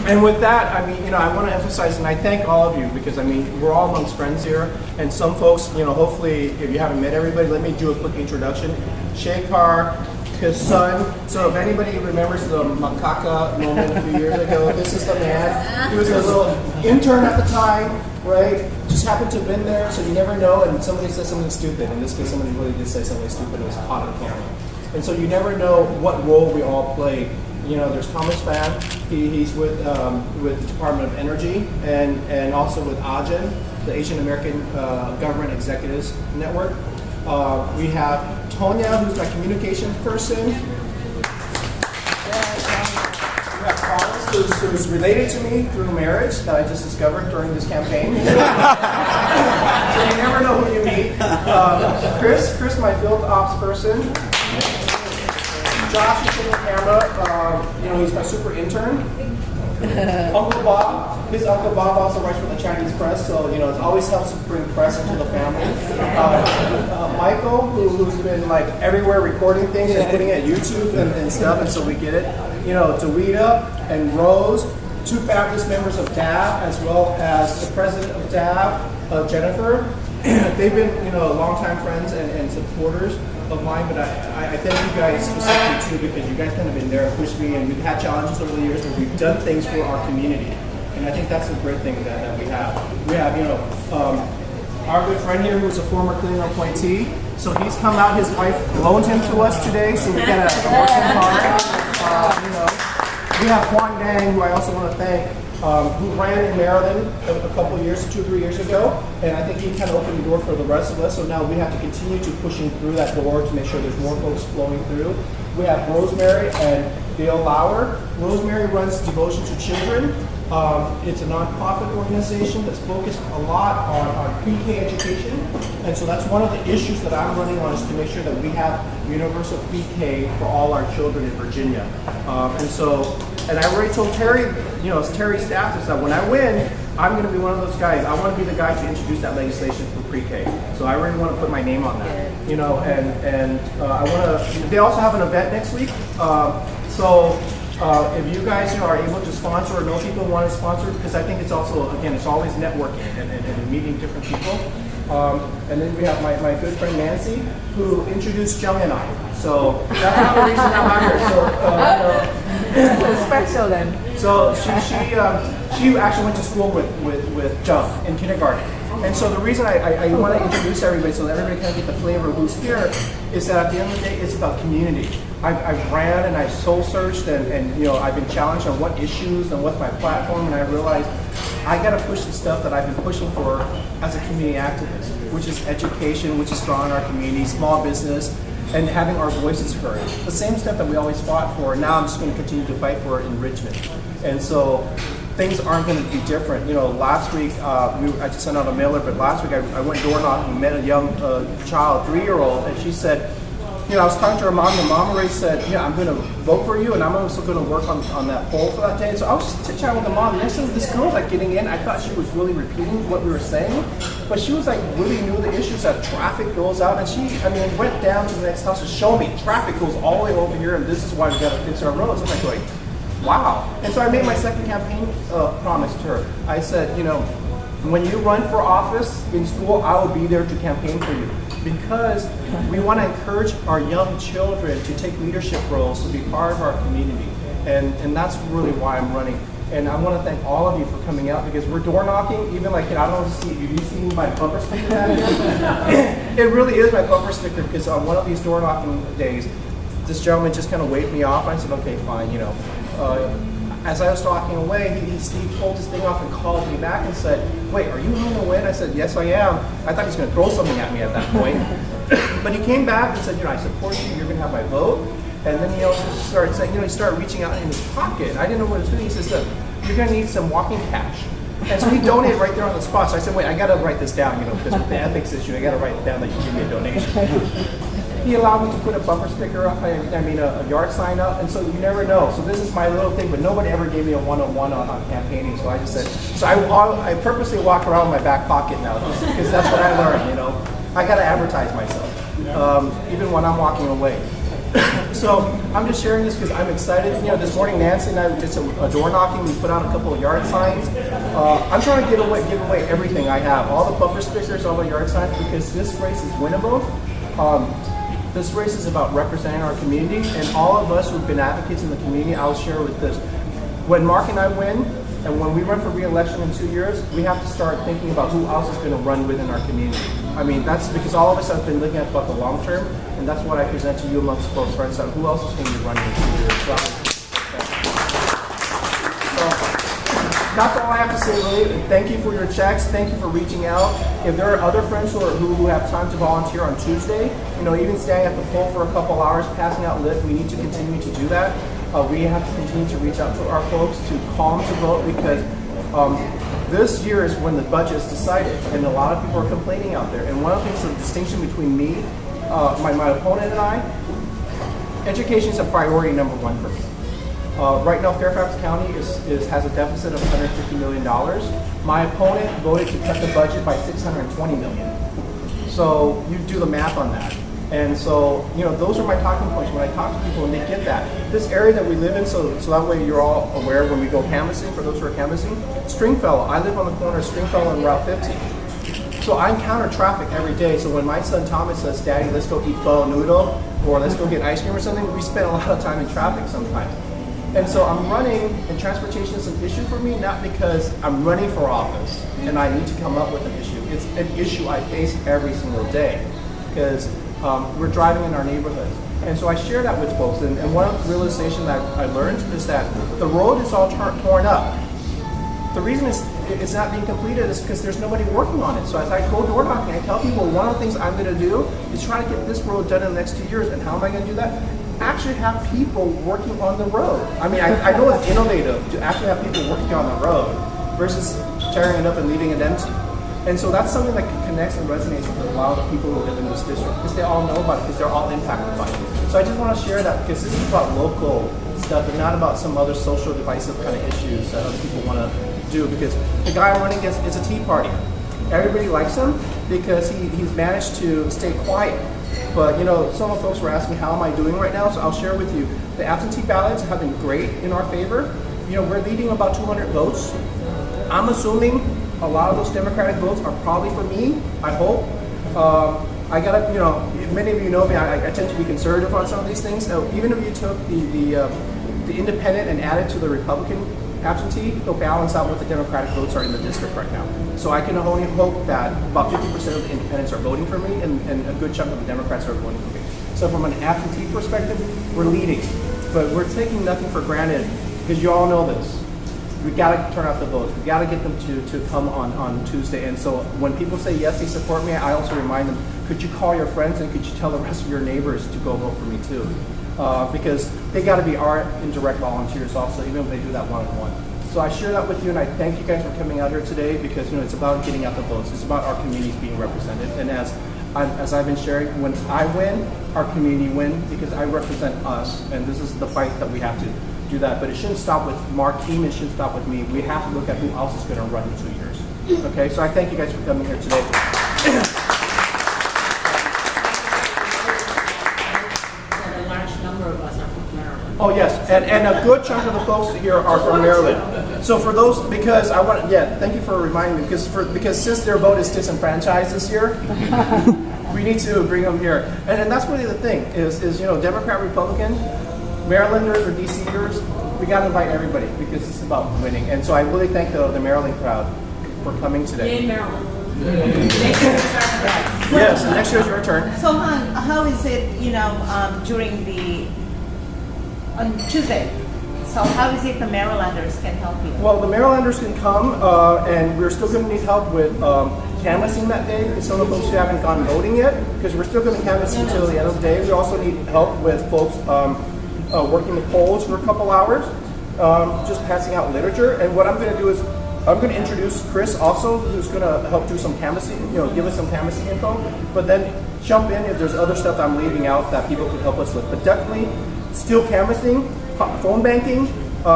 And with that, I mean, I want to emphasize, and I thank all of you because, I mean, we're all amongst friends here, and some folks, hopefully, if you haven't met everybody, let me do a quick introduction. Shekhar, his son. So if anybody remembers the macaca moment a few years ago, this is the man. He was a little intern at the time, right? Just happened to have been there, so you never know, and somebody says something stupid. In this case, somebody really did say something stupid, it was caught on camera. And so you never know what role we all play. There's Thomas Fan. He's with the Department of Energy, and also with AGEN, the Asian American Government Executives Network. We have Tonya, who's my communications person. And we have Carlos, who's related to me through marriage that I just discovered during this campaign. So you never know who you meet. Chris, my field ops person. Josh is in the camera. He's my super intern. Uncle Bob, his Uncle Bob also writes for the Chinese press, so it always helps to bring press into the family. Michael, who's been like everywhere recording things and putting it at YouTube and stuff, and so we get it. Dewita and Rose, two fabulous members of DAB, as well as the president of DAB, Jennifer. They've been longtime friends and supporters of mine, but I thank you guys specifically too, because you guys kind of been there and pushed me, and we've had challenges over the years where we've done things for our community, and I think that's a great thing that we have. We have our good friend here who's a former cleaning appointee, so he's come out. His wife loaned him to us today, so we got a working hard. We have Juan Dang, who I also want to thank, who ran in Maryland a couple years, 2-3 years ago, and I think he kind of opened the door for the rest of us, so now we have to continue to pushing through that door to make sure there's more folks flowing through. We have Rosemary and Dale Lauer. Rosemary runs Devotion to Children. It's a nonprofit organization that's focused a lot on pre-K education, and so that's one of the issues that I'm running on, is to make sure that we have universal pre-K for all our children in Virginia. And I already told Terry, Terry's staff is that when I win, I'm going to be one of those guys. I want to be the guy to introduce that legislation for pre-K. So I really want to put my name on that. I want to. They also have an event next week. If you guys are able to sponsor or know people who want to sponsor, because I think it's also, again, it's always networking and meeting different people. And then we have my good friend Nancy, who introduced Jung and I. So that's not the reason I'm out here. Special then. So she actually went to school with Jung in kindergarten. And so the reason I want to introduce everybody, so that everybody can get the flavor of who's here, is that at the end of the day, it's about community. I've ran and I've soul searched and I've been challenged on what issues and what's my platform, and I realized I got to push the stuff that I've been pushing for as a community activist, which is education, which is strong in our community, small business, and having our voices heard. The same stuff that we always fought for, now I'm just going to continue to fight for it in Richmond. And so things aren't going to be different. Last week, I just sent out a mailer, but last week I went door knocking and met a young child, 3-year-old, and she said, I was talking to her mom, and mom already said, I'm going to vote for you, and I'm also going to work on that poll for that day. So I was just chit-chatting with the mom, and next thing this girl was like getting in. I thought she was really repeating what we were saying, but she was like really knew the issues that traffic goes out, and she, went down to the next house to show me traffic goes all the way over here, and this is why we got to fix our roads. I'm like going, wow. And so I made my second campaign promise to her. I said, when you run for office in school, I will be there to campaign for you, because we want to encourage our young children to take leadership roles, to be part of our community. And that's really why I'm running. And I want to thank all of you for coming out, because we're door knocking, even like, I don't know if you see my bumper sticker down here? It really is my bumper sticker, because on one of these door knocking days, this gentleman just kind of waved me off. I said, okay, fine, As I was talking away, he pulled his thing off and called me back and said, wait, are you going to win? I said, yes, I am. I thought he was going to throw something at me at that point. But he came back and said, I support you. You're going to have my vote. And then he also started saying, he started reaching out in his pocket. I didn't know what he was doing. He says, look, you're going to need some walking cash. And so he donated right there on the spot. So I said, wait, I got to write this down, because with the ethics issue, I got to write it down that you give me a donation. He allowed me to put a bumper sticker up, a yard sign up, and so you never know. So this is my little thing, but nobody ever gave me a one-on-one on campaigning, so I just said, so I purposely walk around with my back pocket now, because that's what I learned, I got to advertise myself, even when I'm walking away. So I'm just sharing this because I'm excited. You know, this morning Nancy and I did some door knocking. We put out a couple of yard signs. I'm trying to give away everything I have, all the bumper stickers, all the yard signs, because this race is winnable. This race is about representing our community, and all of us who've been advocates in the community, I'll share with this. When Mark and I win, and when we run for re-election in 2 years, we have to start thinking about who else is going to run within our community. I mean, that's because all of us have been looking at about the long term, and that's what I present to you amongst folks, right? So who else is going to be running in 2 years? So that's all I have to say, really. Thank you for your checks. Thank you for reaching out. If there are other friends who have time to volunteer on Tuesday, you know, even standing at the poll for a couple hours, passing out lit, we need to continue to do that. We have to continue to reach out to our folks to call them to vote, because this year is when the budget is decided, and a lot of people are complaining out there. And one of the things, the distinction between me, my opponent and I, education is a priority number one for me. Right now, Fairfax County has a deficit of $150 million. My opponent voted to cut the budget by $620 million. So you do the math on that. And so, you know, those are my talking points when I talk to people, and they get that. This area that we live in, so that way you're all aware when we go canvassing, for those who are canvassing, Stringfellow, I live on the corner of Stringfellow and Route 50. So I encounter traffic every day. So when my son Thomas says, Daddy, let's go eat pho noodle, or let's go get ice cream or something, we spend a lot of time in traffic sometimes. And so I'm running, and transportation is an issue for me, not because I'm running for office and I need to come up with an issue. It's an issue I face every single day, because we're driving in our neighborhoods. And so I share that with folks. And one of the realizations that I learned is that the road is all torn up. The reason it's not being completed is because there's nobody working on it. So as I go door knocking, I tell people one of the things I'm going to do is try to get this road done in the next 2 years. And how am I going to do that? Actually have people working on the road. I mean, I know it's innovative to actually have people working on the road versus tearing it up and leaving it empty. And so that's something that connects and resonates with a lot of people who live in this district, because they all know about it, because they're all impacted by it. So I just want to share that, because this is about local stuff and not about some other social divisive kind of issues that other people want to do, because the guy I'm running against is a Tea Party. Everybody likes him because he's managed to stay quiet. But, you know, some of the folks were asking me, how am I doing right now? So I'll share with you. The absentee ballots have been great in our favor. You know, we're leading about 200 votes. I'm assuming a lot of those Democratic votes are probably for me, I hope. I gotta, you know, many of you know me, I tend to be conservative on some of these things. So even if you took the independent and added to the Republican absentee, it'll balance out what the Democratic votes are in the district right now. So I can only hope that about 50% of the independents are voting for me, and a good chunk of the Democrats are voting for me. So from an absentee perspective, we're leading, but we're taking nothing for granted, because you all know this. We got to turn out the votes. We got to get them to come on Tuesday. And so when people say yes, they support me, I also remind them, could you call your friends and could you tell the rest of your neighbors to go vote for me too? Because they got to be our indirect volunteers also, even if they do that one-on-one. So I share that with you, and I thank you guys for coming out here today, because, you know, it's about getting out the votes. It's about our communities being represented. And as I've been sharing, when I win, our community wins, because I represent us, and this is the fight that we have to do that. But it shouldn't stop with Mark Team, it shouldn't stop with me. We have to look at who else is going to run in 2 years. Okay, so I thank you guys for coming here today. A large number of us are from Maryland. Oh yes, and a good chunk of the folks here are from Maryland. So for those, because I want, thank you for reminding me, because since their vote is disenfranchised this year, we need to bring them here. And that's really the thing, is you know, Democrat, Republican, Marylanders or DCers, we got to invite everybody, because it's about winning. And so I really thank the Maryland crowd for coming today. In Maryland. Yes, and next year is your turn. So, how is it, you know, on Tuesday? So how is it the Marylanders can help you? Well, the Marylanders can come, and we're still going to need help with canvassing that day, because some of the folks who haven't gone voting yet, because we're still going to canvass until the end of the day. We also need help with folks working the polls for a couple hours, just passing out literature. And what I'm going to do is I'm going to introduce Chris also, who's going to help do some canvassing, you know, give us some canvassing info, but then jump in if there's other stuff I'm leaving out that people could help us with. But definitely still canvassing, phone banking,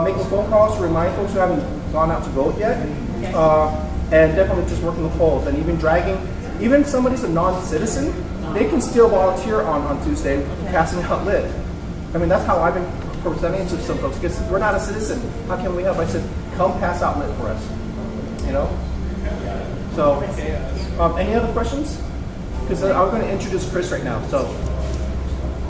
making phone calls to remind folks who haven't gone out to vote yet, and definitely just working the polls, and even dragging, even if somebody's a non-citizen, they can still volunteer on Tuesday, passing out lit. I mean, that's how I've been presenting it to some folks, because we're not a citizen. How can we help? I said, come pass out lit for us. You know? So, any other questions? Because I'm going to introduce Chris right now. So,